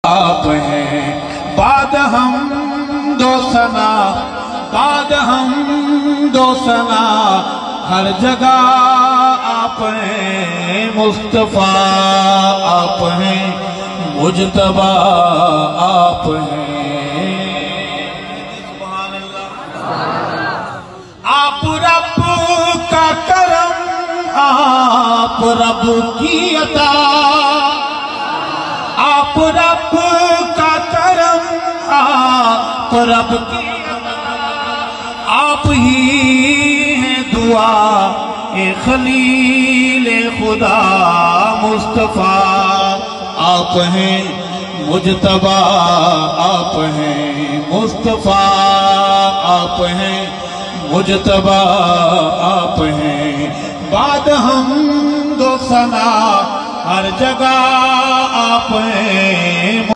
آپ ہیں بعد ہم دو ثنا، بعد ہم دو ثنا، ہر جگہ آپ ہیں مصطفیٰ، آپ ہیں مجتبی، آپ ہیں سبحان اللہ۔ آپ رب کا کرم، آپ رب کی عطا، آپ رب کا کرم، آپ رب کی آپ ہی ہیں دعا اے خلیل خدا مصطفیٰ، آپ ہیں مجتبی، آپ ہیں مصطفیٰ، آپ ہیں مجتبی، آپ ہیں بعد ہم دو ثنا، ہر جگہ آپ ہیں